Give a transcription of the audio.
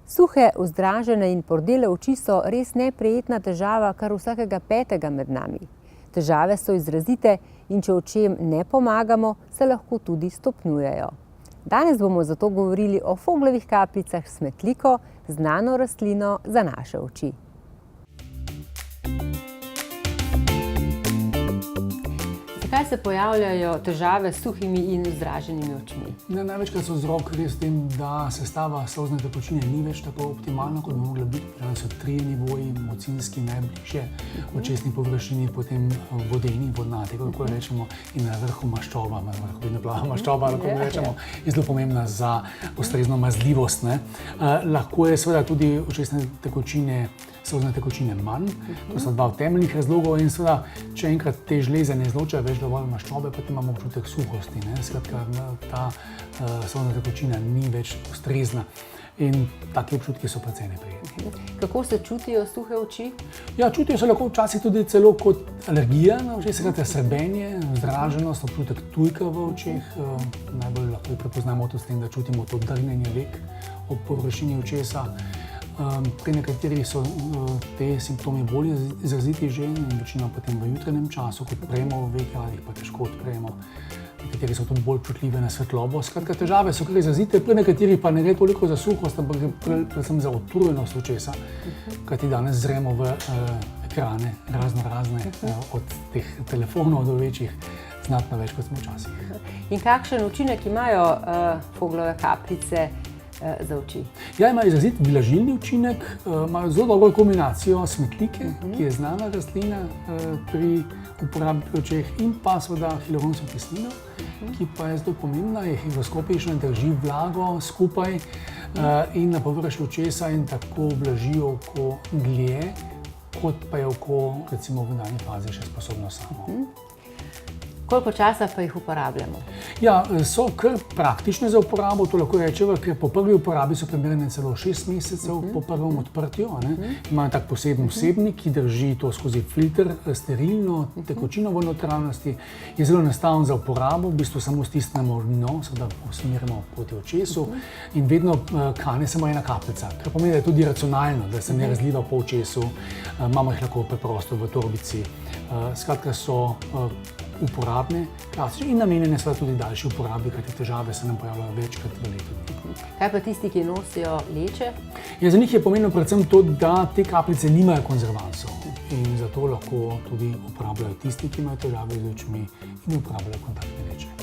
Suhe, vzdražene in pordele oči so res neprijetna težava kar vsakega petega med nami. Težave so izrazite in če očem ne pomagamo, se lahko tudi stopnjujejo. Danes bomo zato govorili o Foglovih kapljicah s smetliko, znano rastlino za naše oči. Zakaj se pojavljajo težave s suhimi in vzdraženimi očmi? Največkrat so vzrok res v tem, da sestava solzne tekočine ni več tako optimalna, kot bi mogla biti. Pravi so trije nivoji, mocinski najbližje očesni površini, potem vodeni, vodnati, kako rečemo, in na vrhu maščoba, vedno plava maščoba, kako rečemo, je zelo pomembna za ustrezno mazljivost. Lahko je seveda tudi očesne tekočine, solzne tekočine manj. To so dva temeljnih razlogov in seveda, če enkrat te žleze ne izločajo več dovolj maščobe, potem imamo občutek suhosti. Skratka, ta solzna tekočina ni več ustrezna in taki občutki so precej neprijetni. Kako se čutijo suhe oči? Ja, čutijo se lahko včasih tudi celo kot alergija na očeh, skratka srbenje, vzdraženost, občutek tujka v očeh. Najbolj lahko prepoznamo to s tem, da čutimo to drgnjenje vek ob površini očesa. Pri nekaterih so te simptomi bolj izraziti že in večino potem v jutranjem času, ko odpremo veke ali jih pa težko odpremo. Nekateri so tudi bolj občutljivi na svetlobo. Skratka, težave so kar izrazite, pri nekaterih pa ne gre toliko za suhost, ampak predvsem za utrujenost očesa, kajti danes zremo v ekrane razne, od teh telefonov do večjih, znatno več kot smo včasih. In kakšen učinek imajo Foglove kapljice za oči? Ja, imajo izrazit vlažilni učinek, imajo zelo dobro kombinacijo smetlike, ki je znana rastlina pri uporabi pri očeh, in pa seveda hialuronsko kislino, ki pa je zelo pomembna, je higroskopična, drži vlago skupaj in na površju očesa in tako vlaži oko dlje, kot pa je oko recimo v daljni fazi še sposobno samo. Koliko časa pa jih uporabljamo? Ja, so kar praktične za uporabo, to lahko rečemo, ker po prvi uporabi so primerne celo 6 mesecev po prvem odprtju. Imajo tak poseben vsebnik, ki drži to skozi filter, sterilno tekočino v notranjosti. Je zelo enostaven za uporabo, v bistvu samo stisnemo dno, seveda usmerimo proti očesu in vedno kane samo ena kapljica, kar pomeni, da je tudi racionalno, da se ne razliva po očesu, imamo jih lahko preprosto v torbici. Skratka so uporabne, klasične in namenjene seveda tudi daljši uporabi, kajti težave se nam pojavljajo večkrat v letu. Kaj pa tisti, ki nosijo leče? Ja, za njih je pomembno predvsem to, da te kapljice nimajo konzervansov in zato lahko tudi uporabljajo tisti, ki imajo težave z očmi in uporabljajo kontaktne leče.